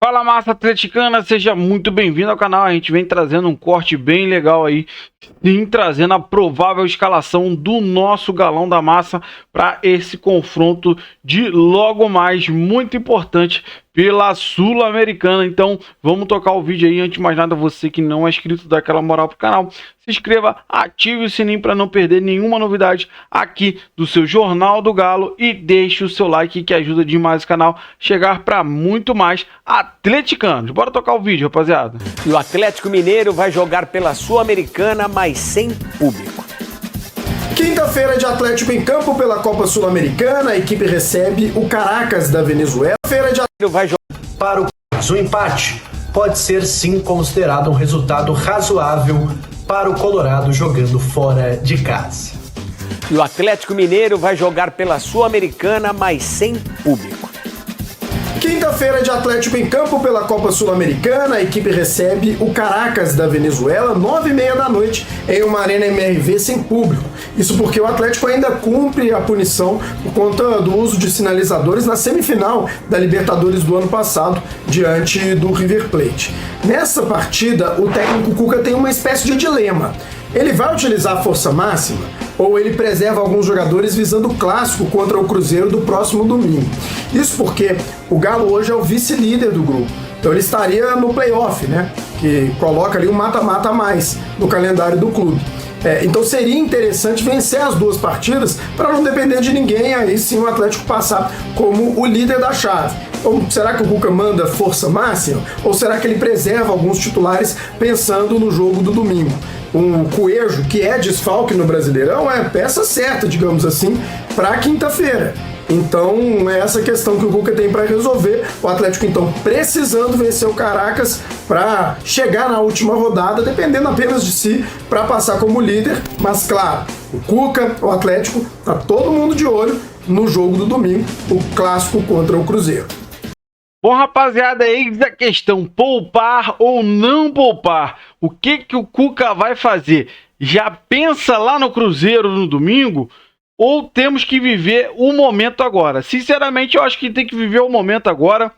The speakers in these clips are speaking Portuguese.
Fala, massa atleticana, seja muito bem-vindo ao canal. A gente vem trazendo um corte bem legal aí, sim, trazendo a provável escalação do nosso Galão da Massa para esse confronto de logo mais, muito importante, pela Sul-Americana. Então vamos tocar o vídeo aí. Antes de mais nada, você que não é inscrito, dá aquela moral pro canal, se inscreva, ative o sininho para não perder nenhuma novidade aqui do seu Jornal do Galo e deixe o seu like que ajuda demais o canal chegar para muito mais atleticanos. Bora tocar o vídeo, rapaziada. E o Atlético Mineiro vai jogar pela Sul-Americana, mas sem público. Quinta-feira de Atlético em campo pela Copa Sul-Americana, a equipe recebe o Caracas da Venezuela. Feira de Atlético Vai jogar Para o Caracas, o empate pode ser sim considerado um resultado razoável para o Colorado jogando fora de casa. E o Atlético Mineiro vai jogar pela Sul-Americana, mas sem público. Quinta-feira de Atlético em campo pela Copa Sul-Americana, a equipe recebe o Caracas da Venezuela, 9h30 da noite, em uma arena MRV sem público. Isso porque o Atlético ainda cumpre a punição por conta do uso de sinalizadores na semifinal da Libertadores do ano passado, diante do River Plate. Nessa partida, o técnico Cuca tem uma espécie de dilema. Ele vai utilizar a força máxima ou ele preserva alguns jogadores visando o clássico contra o Cruzeiro do próximo domingo? Isso porque o Galo hoje é o vice-líder do grupo, então ele estaria no play-off, né? Que coloca ali um mata-mata a mais no calendário do clube. Então seria interessante vencer as duas partidas para não depender de ninguém, aí sim o Atlético passar como o líder da chave. Ou será que o Cuca manda força máxima? Ou será que ele preserva alguns titulares pensando no jogo do domingo? Um Coelho, que é desfalque no Brasileirão, é peça certa, digamos assim, para quinta-feira. Então é essa questão que o Cuca tem para resolver. O Atlético, então, precisando vencer o Caracas para chegar na última rodada, dependendo apenas de si, para passar como líder. Mas, claro, o Cuca, o Atlético, tá todo mundo de olho no jogo do domingo, o clássico contra o Cruzeiro. Bom, rapaziada, eis a questão: poupar ou não poupar? O que o Cuca vai fazer? Já pensa lá no Cruzeiro no domingo? Ou temos que viver o momento agora? Sinceramente, eu acho que tem que viver o momento agora.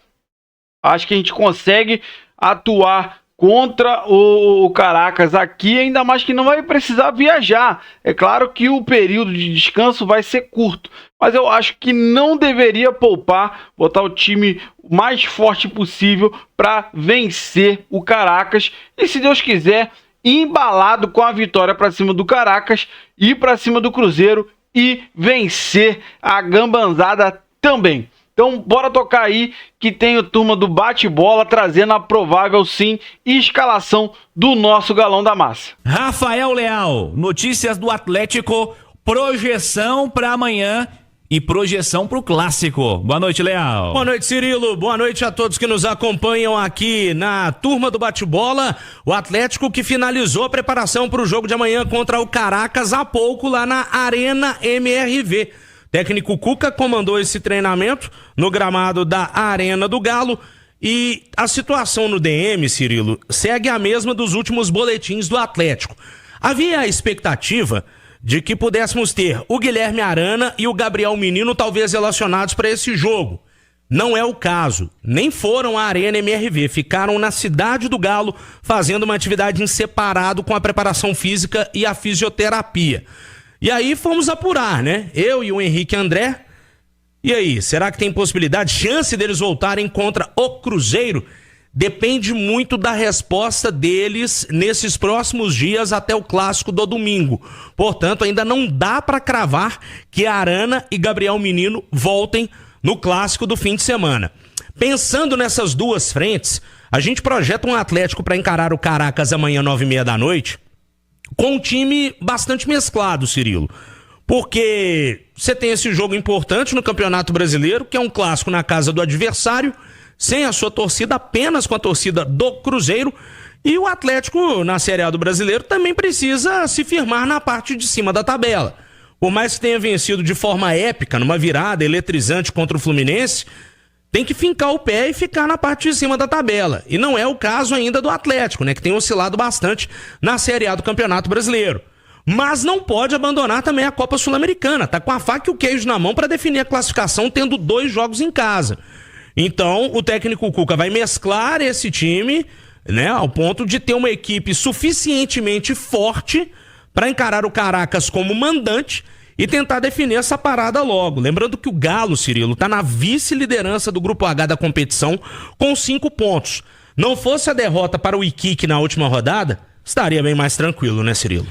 Acho que a gente consegue atuar contra o Caracas aqui, ainda mais que não vai precisar viajar. É claro que o período de descanso vai ser curto, mas eu acho que não deveria poupar, botar o time o mais forte possível para vencer o Caracas e, se Deus quiser, embalado com a vitória para cima do Caracas e para cima do Cruzeiro e vencer a gambanzada também. Então bora tocar aí que tem o turma do bate-bola trazendo a provável sim escalação do nosso Galão da Massa. Rafael Leal, notícias do Atlético, projeção para amanhã e projeção para o clássico. Boa noite, Leal. Boa noite, Cirilo. Boa noite a todos que nos acompanham aqui na turma do bate-bola. O Atlético que finalizou a preparação para o jogo de amanhã contra o Caracas há pouco lá na Arena MRV. Técnico Cuca comandou esse treinamento no gramado da Arena do Galo e a situação no DM, Cirilo, segue a mesma dos últimos boletins do Atlético. Havia a expectativa de que pudéssemos ter o Guilherme Arana e o Gabriel Menino talvez relacionados para esse jogo. Não é o caso, nem foram à Arena MRV, ficaram na Cidade do Galo fazendo uma atividade em separado com a preparação física e a fisioterapia. E aí fomos apurar, né? Eu e o Henrique André. E aí, será que tem possibilidade, chance deles voltarem contra o Cruzeiro? Depende muito da resposta deles nesses próximos dias até o clássico do domingo. Portanto, ainda não dá para cravar que Arana e Gabriel Menino voltem no clássico do fim de semana. Pensando nessas duas frentes, a gente projeta um Atlético para encarar o Caracas amanhã 9h30 da noite com um time bastante mesclado, Cirilo. Porque você tem esse jogo importante no Campeonato Brasileiro, que é um clássico na casa do adversário, sem a sua torcida, apenas com a torcida do Cruzeiro. E o Atlético, na Série A do Brasileiro, também precisa se firmar na parte de cima da tabela. Por mais que tenha vencido de forma épica, numa virada eletrizante contra o Fluminense, tem que fincar o pé e ficar na parte de cima da tabela. E não é o caso ainda do Atlético, né, que tem oscilado bastante na Série A do Campeonato Brasileiro. Mas não pode abandonar também a Copa Sul-Americana. Tá com a faca e o queijo na mão para definir a classificação, tendo 2 jogos em casa. Então, o técnico Cuca vai mesclar esse time, né, ao ponto de ter uma equipe suficientemente forte para encarar o Caracas como mandante e tentar definir essa parada logo. Lembrando que o Galo, Cirilo, tá na vice-liderança do Grupo H da competição com 5 pontos. Não fosse a derrota para o Iquique na última rodada, estaria bem mais tranquilo, né, Cirilo?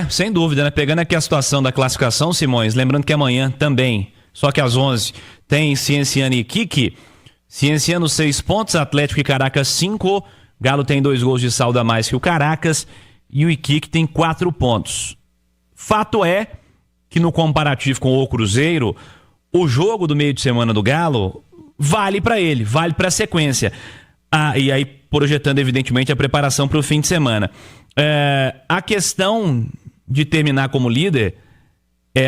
Sem dúvida, né? Pegando aqui a situação da classificação, Simões, lembrando que amanhã também, só que às 11, tem Cienciano e Iquique. Cienciano 6 pontos, Atlético e Caracas 5. Galo tem 2 gols de saldo a mais que o Caracas e o Iquique tem 4 pontos. Fato é que no comparativo com o Cruzeiro, o jogo do meio de semana do Galo vale para ele, vale para a sequência. E aí projetando evidentemente a preparação para o fim de semana. A questão de terminar como líder,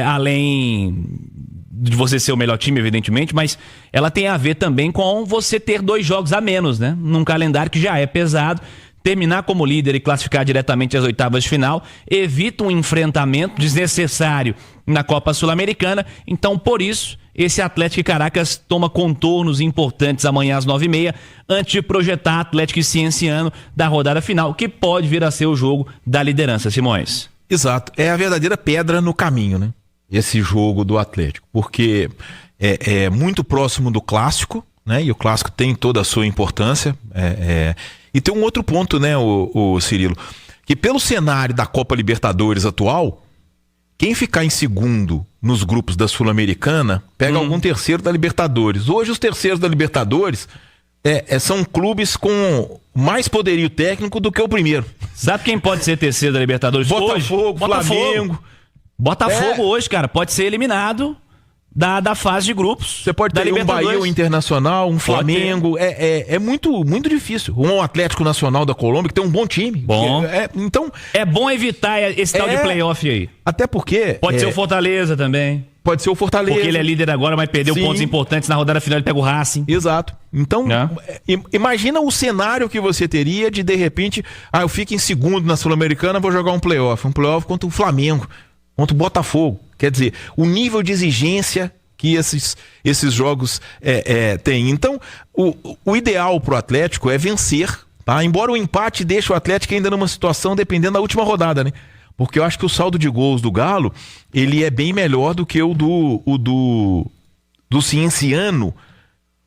além de você ser o melhor time, evidentemente, mas ela tem a ver também com você ter 2 jogos a menos, né? Num calendário que já é pesado. Terminar como líder e classificar diretamente às oitavas de final evita um enfrentamento desnecessário na Copa Sul-Americana. Então, por isso, esse Atlético e Caracas toma contornos importantes amanhã às 9h30, antes de projetar Atlético e Cienciano da rodada final, que pode vir a ser o jogo da liderança, Simões. Exato. É a verdadeira pedra no caminho, né? Esse jogo do Atlético. Porque é muito próximo do Clássico, né? E o Clássico tem toda a sua importância. E tem um outro ponto, né, o Cirilo? Que pelo cenário da Copa Libertadores atual, quem ficar em segundo nos grupos da Sul-Americana pega algum terceiro da Libertadores. Hoje os terceiros da Libertadores são clubes com mais poderio técnico do que o primeiro. Sabe quem pode ser terceiro da Libertadores hoje? Flamengo. Botafogo hoje, cara, pode ser eliminado da fase de grupos. Você pode ter um Bahia, um Internacional, um Flamengo. É muito, muito difícil. Um Atlético Nacional da Colômbia, que tem um bom time. Bom. Então, é bom evitar esse tal de playoff aí. Até porque... Pode ser o Fortaleza também. Pode ser o Fortaleza. Porque ele é líder agora, mas perdeu pontos importantes. Na rodada final ele pega o Racing. Exato. Então, imagina o cenário que você teria de repente, eu fico em segundo na Sul-Americana, vou jogar um playoff. Um playoff contra o Flamengo, contra o Botafogo. Quer dizer, o nível de exigência que esses jogos têm. Então, o ideal pro Atlético é vencer, tá? Embora o empate deixe o Atlético ainda numa situação dependendo da última rodada, né? Porque eu acho que o saldo de gols do Galo, ele é bem melhor do que o do Cienciano,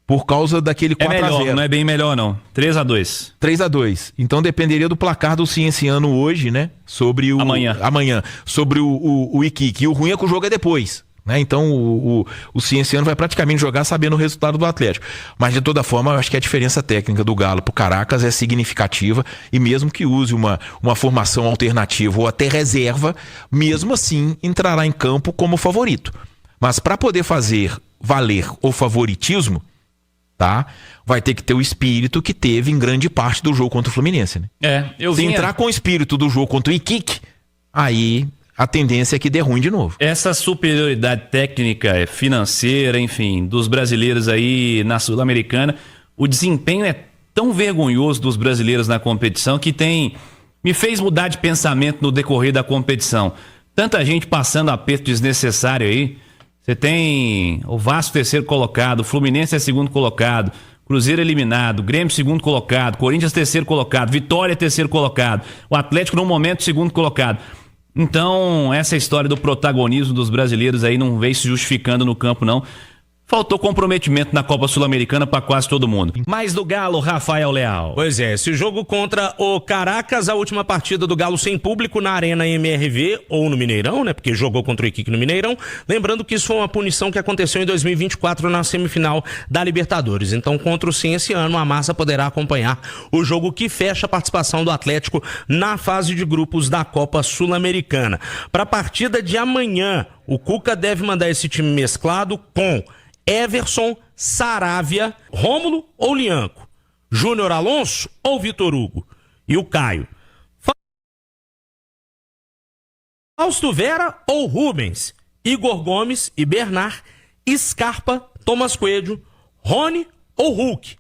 por causa daquele 4-0. É melhor, não é bem melhor não. 3-2. 3-2. Então dependeria do placar do Cienciano hoje, né? Sobre o... Amanhã. Sobre o Iquique. E o ruim é que o jogo é depois, né? Então o Cienciano vai praticamente jogar sabendo o resultado do Atlético. Mas de toda forma, eu acho que a diferença técnica do Galo pro Caracas é significativa, e mesmo que use uma formação alternativa ou até reserva, mesmo assim entrará em campo como favorito. Mas para poder fazer valer o favoritismo, tá? Vai ter que ter o espírito que teve em grande parte do jogo contra o Fluminense, né? Se entrar com o espírito do jogo contra o Iquique, aí a tendência é que dê ruim de novo. Essa superioridade técnica, financeira, enfim, dos brasileiros aí na Sul-Americana, o desempenho é tão vergonhoso dos brasileiros na competição que me fez mudar de pensamento no decorrer da competição. Tanta gente passando aperto desnecessário aí. Você tem o Vasco terceiro colocado, o Fluminense é segundo colocado, Cruzeiro eliminado, Grêmio segundo colocado, Corinthians terceiro colocado, Vitória terceiro colocado, o Atlético no momento segundo colocado. Então, essa história do protagonismo dos brasileiros aí não vem se justificando no campo, não. Faltou comprometimento na Copa Sul-Americana para quase todo mundo. Mais do Galo, Rafael Leal. Pois é, esse jogo contra o Caracas, a última partida do Galo sem público na Arena MRV ou no Mineirão, né? Porque jogou contra o Iquique no Mineirão. Lembrando que isso foi uma punição que aconteceu em 2024 na semifinal da Libertadores. Então, contra o Cienciano, a massa poderá acompanhar o jogo que fecha a participação do Atlético na fase de grupos da Copa Sul-Americana. Para a partida de amanhã, o Cuca deve mandar esse time mesclado com Everson, Saravia, Rômulo ou Lianco, Júnior Alonso ou Vitor Hugo e o Caio, Fausto Vera ou Rubens, Igor Gomes e Bernard, Scarpa, Thomas Coelho, Rony ou Hulk.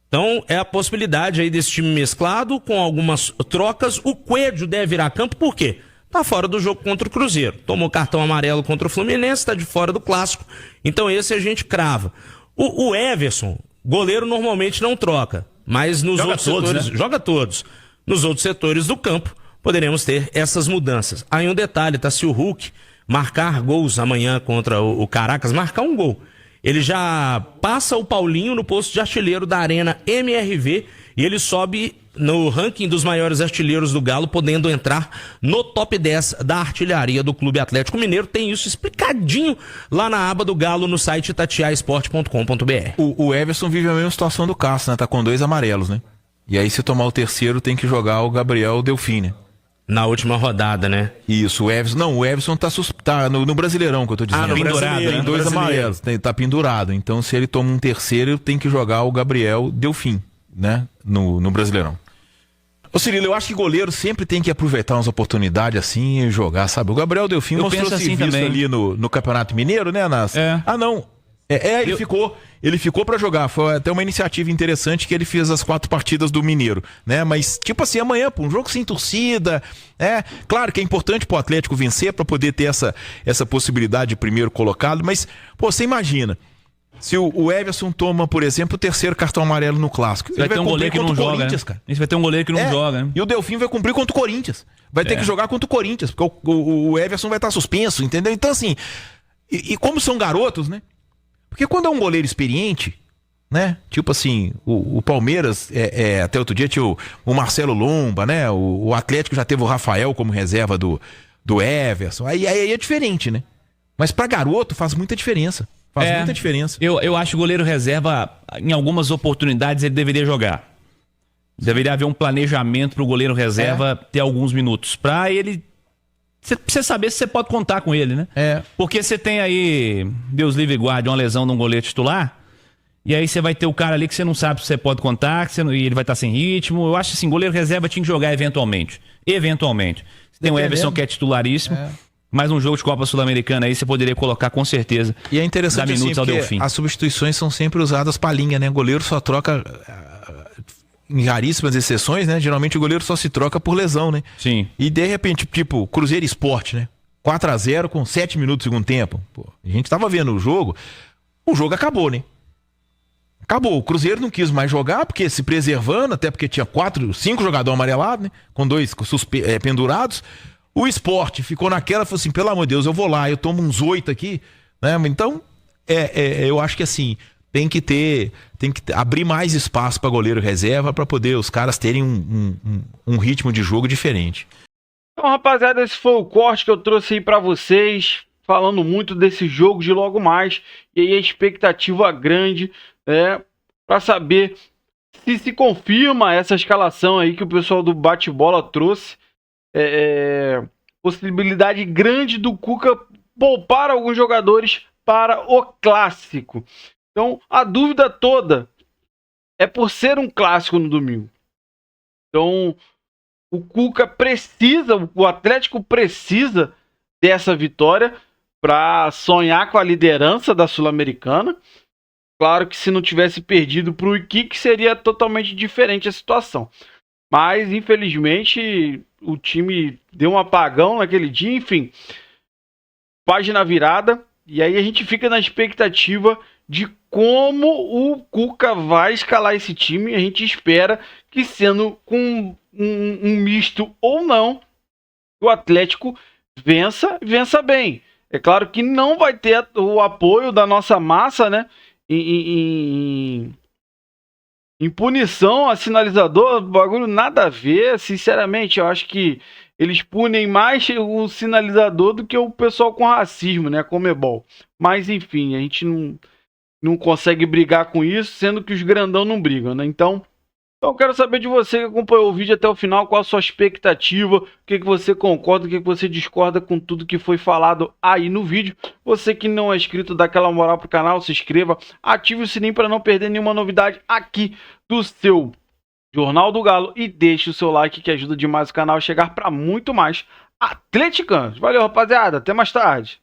Então é a possibilidade aí desse time mesclado com algumas trocas. O Coelho deve ir a campo, por quê? Tá fora do jogo contra o Cruzeiro. Tomou cartão amarelo contra o Fluminense, tá de fora do Clássico. Então esse a gente crava. O Everson Goleiro normalmente não troca, mas nos outros setores, joga todos. Nos outros setores do campo, poderemos ter essas mudanças. Aí um detalhe, tá? Se o Hulk marcar gols amanhã contra o Caracas, marcar um gol, ele já passa o Paulinho no posto de artilheiro da Arena MRV e ele sobe no ranking dos maiores artilheiros do Galo, podendo entrar no top 10 da artilharia do Clube Atlético Mineiro. Tem isso explicadinho lá na aba do Galo no site itatiaesporte.com.br. O Everson vive a mesma situação do Cássio, né? Tá com 2 amarelos, né? E aí, se tomar o terceiro, tem que jogar o Gabriel Delfim, né? Na última rodada, né? Isso, o Everson. Não, o Everson tá no Brasileirão, que eu tô dizendo. Pendurado, tem 2 amarelos, tá pendurado. Então, se ele toma um terceiro, tem que jogar o Gabriel Delfim, né? No Brasileirão. Ô Cirilo, eu acho que goleiro sempre tem que aproveitar umas oportunidades assim e jogar, sabe? O Gabriel Delfim mostrou serviço assim ali no Campeonato Mineiro, né, Nas? Ah, não. Ele ficou pra jogar. Foi até uma iniciativa interessante que ele fez as 4 partidas do Mineiro, né? Mas, tipo assim, amanhã, pô, um jogo sem torcida, claro que é importante pro Atlético vencer pra poder ter essa possibilidade de primeiro colocado, mas, pô, você imagina, se o Everson toma, por exemplo, o terceiro cartão amarelo no Clássico, vai ter um goleiro que não joga, né? Isso vai ter um goleiro que não joga, né? E o Delfim vai cumprir contra o Corinthians. Vai ter que jogar contra o Corinthians, porque o Everson vai estar suspenso, entendeu? Então, assim, e como são garotos, né? Porque quando é um goleiro experiente, né? Tipo assim, o Palmeiras, até outro dia tinha o Marcelo Lomba, né? O Atlético já teve o Rafael como reserva do Everson. Aí é diferente, né? Mas pra garoto faz muita diferença. Faz muita diferença. Eu acho que o goleiro reserva, em algumas oportunidades, ele deveria jogar. Deveria haver um planejamento pro goleiro reserva ter alguns minutos. Pra ele... Você saber se você pode contar com ele, né? Porque você tem aí, Deus livre e guarde, uma lesão de um goleiro titular, e aí você vai ter o cara ali que você não sabe se você pode contar, e ele vai estar sem ritmo. Eu acho assim, goleiro reserva tinha que jogar eventualmente. Eventualmente. Você tem o Everson que é titularíssimo, mas um jogo de Copa Sul-Americana aí você poderia colocar com certeza. E é interessante assim, porque as substituições são sempre usadas pra linha, né? O goleiro só troca... Em raríssimas exceções, né? Geralmente o goleiro só se troca por lesão, né? Sim. E de repente, tipo, Cruzeiro e Sport, né? 4-0 com 7 minutos do segundo tempo. Pô, a gente tava vendo o jogo acabou, né? Acabou. O Cruzeiro não quis mais jogar, porque se preservando, até porque tinha 5 jogadores amarelados, né? Com 2 pendurados. O Sport ficou naquela, falou assim, pelo amor de Deus, eu vou lá, eu tomo uns 8 aqui, né? Então, eu acho que assim... Tem que abrir mais espaço para goleiro reserva para poder os caras terem um ritmo de jogo diferente. Então, rapaziada, esse foi o corte que eu trouxe aí para vocês, falando muito desse jogo de logo mais, e aí a expectativa grande para saber se confirma essa escalação aí que o pessoal do bate-bola trouxe. Possibilidade grande do Cuca poupar alguns jogadores para o clássico. Então, a dúvida toda é por ser um clássico no domingo. Então, o Cuca precisa, o Atlético precisa dessa vitória para sonhar com a liderança da Sul-Americana. Claro que se não tivesse perdido para o Iquique, seria totalmente diferente a situação. Mas, infelizmente, o time deu um apagão naquele dia. Enfim, página virada. E aí a gente fica na expectativa de como o Cuca vai escalar esse time. A gente espera que, sendo com um misto ou não, o Atlético vença bem. É claro que não vai ter o apoio da nossa massa, né? Em punição a sinalizador, bagulho nada a ver. Sinceramente, eu acho que eles punem mais o sinalizador do que o pessoal com racismo, né? Comebol. Mas enfim, a gente não consegue brigar com isso, sendo que os grandão não brigam, né? Então eu quero saber de você que acompanhou o vídeo até o final, qual a sua expectativa, o que você concorda, o que você discorda com tudo que foi falado aí no vídeo. Você que não é inscrito, dá aquela moral pro canal, se inscreva, ative o sininho para não perder nenhuma novidade aqui do seu Jornal do Galo e deixe o seu like que ajuda demais o canal a chegar para muito mais atleticanos. Valeu, rapaziada, até mais tarde.